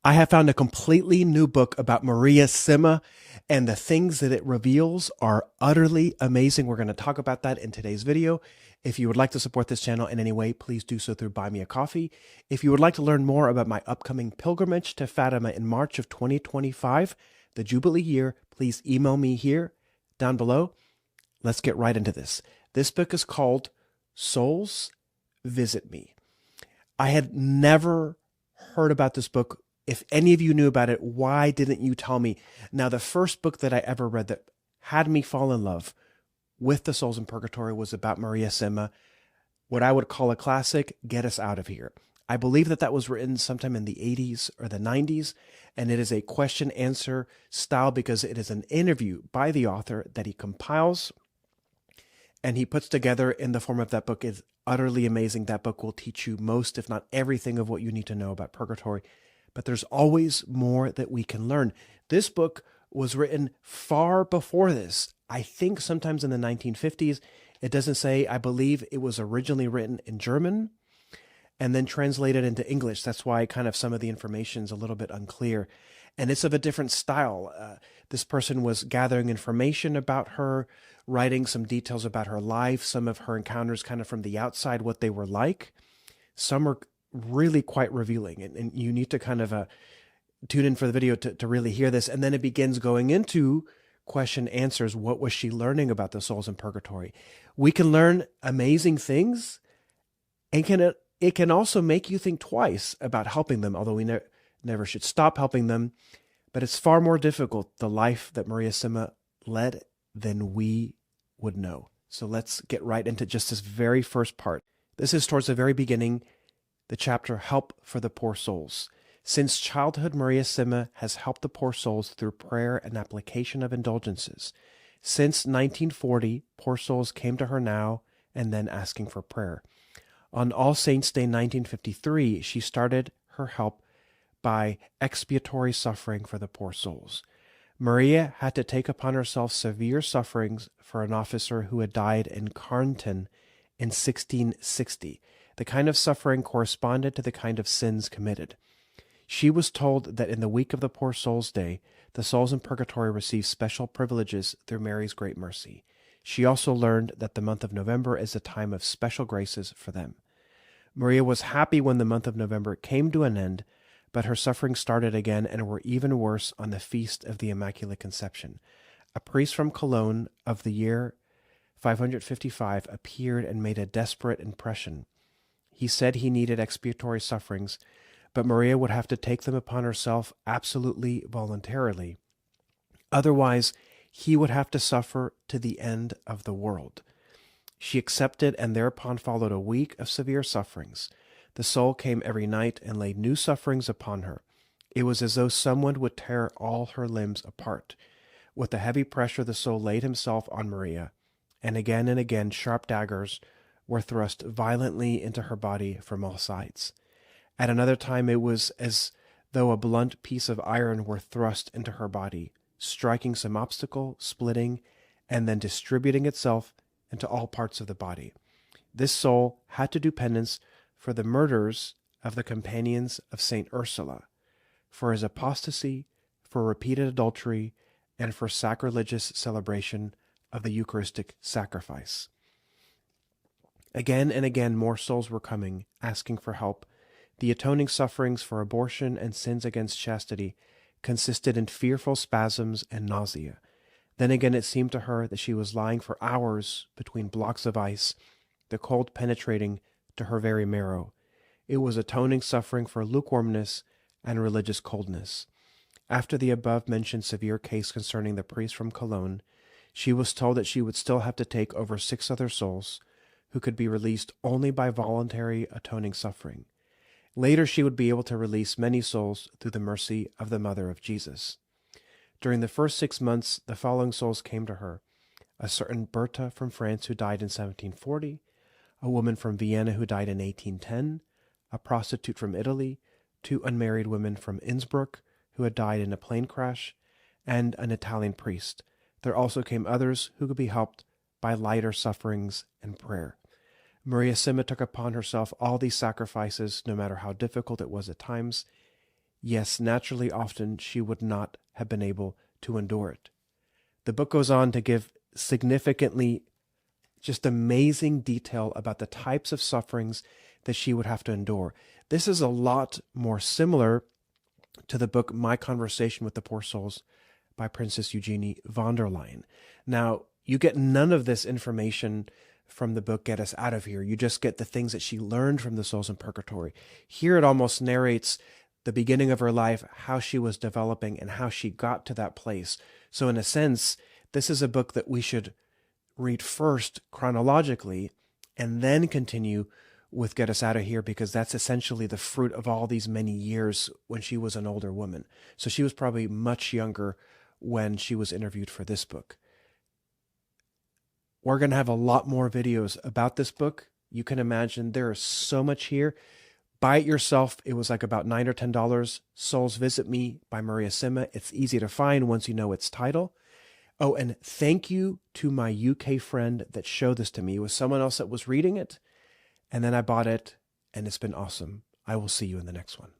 I have found a completely new book about Maria Simma, and the things that it reveals are utterly amazing. We're going to talk about that in today's video. If you would like to support this channel in any way, please do so through Buy Me a Coffee. If you would like to learn more about my upcoming pilgrimage to Fatima in March of 2025, the Jubilee year, please email me here down below. Let's get right into this. This book is called Souls Visit Me. I had never heard about this book. If any of you knew about it, why didn't you tell me? Now, the first book that I ever read that had me fall in love with the souls in purgatory was about Maria Simma, what I would call a classic, Get Us Out of Here. I believe that was written sometime in the 80s or the 90s, and it is a question-answer style because it is an interview by the author that he compiles and he puts together in the form of that book. Is utterly amazing. That book will teach you most, if not everything, of what you need to know about purgatory. But there's always more that we can learn. This book was written far before this. I think sometimes in the 1950s. It doesn't say. I believe it was originally written in German and then translated into English. That's why kind of some of the information is a little bit unclear. And it's of a different style. This person was gathering information about her, writing some details about her life, some of her encounters kind of from the outside, what they were like. Some are really quite revealing, and you need to kind of tune in for the video to really hear this. And then it begins going into question answers. What was she learning about the souls in purgatory? We can learn amazing things, and it can also make you think twice about helping them, although we never should stop helping them. But it's far more difficult, the life that Maria Simma led, than we would know. So let's get right into just this very first part. This is towards the very beginning, the chapter Help for the Poor Souls. Since childhood, Maria Simma has helped the poor souls through prayer and application of indulgences. Since 1940, poor souls came to her now and then asking for prayer. On All Saints' Day 1953, she started her help by expiatory suffering for the poor souls. Maria had to take upon herself severe sufferings for an officer who had died in Carnton in 1660. The kind of suffering corresponded to the kind of sins committed. She was told that in the week of the Poor Souls' Day, the souls in purgatory received special privileges through Mary's great mercy. She also learned that the month of November is a time of special graces for them. Maria was happy when the month of November came to an end, but her suffering started again and were even worse on the feast of the Immaculate Conception. A priest from Cologne of the year 555 appeared and made a desperate impression. He said he needed expiatory sufferings, but Maria would have to take them upon herself absolutely voluntarily. Otherwise, he would have to suffer to the end of the world. She accepted, and thereupon followed a week of severe sufferings. The soul came every night and laid new sufferings upon her. It was as though someone would tear all her limbs apart. With a heavy pressure, the soul laid himself on Maria, and again sharp daggers were thrust violently into her body from all sides. At another time, it was as though a blunt piece of iron were thrust into her body, striking some obstacle, splitting, and then distributing itself into all parts of the body. This soul had to do penance for the murders of the companions of Saint Ursula, for his apostasy, for repeated adultery, and for sacrilegious celebration of the Eucharistic sacrifice. Again and again more souls were coming, asking for help. The atoning sufferings for abortion and sins against chastity consisted in fearful spasms and nausea. Then again it seemed to her that she was lying for hours between blocks of ice, the cold penetrating to her very marrow. It was atoning suffering for lukewarmness and religious coldness. After the above-mentioned severe case concerning the priest from Cologne, she was told that she would still have to take over 6 other souls, who could be released only by voluntary atoning suffering. Later she would be able to release many souls through the mercy of the Mother of Jesus. During the first 6 months, the following souls came to her: a certain Berta from France who died in 1740, a woman from Vienna who died in 1810, a prostitute from Italy, 2 unmarried women from Innsbruck who had died in a plane crash, and an Italian priest. There also came others who could be helped by lighter sufferings and prayer. Maria Simma took upon herself all these sacrifices, no matter how difficult it was at times. Yes, naturally, often she would not have been able to endure it. The book goes on to give significantly just amazing detail about the types of sufferings that she would have to endure. This is a lot more similar to the book My Conversation with the Poor Souls by Princess Eugenie von der Leyen. Now, you get none of this information from the book Get Us Out of Here. You just get the things that she learned from the souls in purgatory. Here it almost narrates the beginning of her life, how she was developing and how she got to that place. So in a sense, this is a book that we should read first chronologically and then continue with Get Us Out of Here, because that's essentially the fruit of all these many years when she was an older woman. So she was probably much younger when she was interviewed for this book. We're going to have a lot more videos about this book. You can imagine there is so much here. Buy it yourself. It was like about $9 or $10. Souls Visit Me by Maria Simma. It's easy to find once you know its title. Oh, and thank you to my UK friend that showed this to me. It was someone else that was reading it, and then I bought it, and it's been awesome. I will see you in the next one.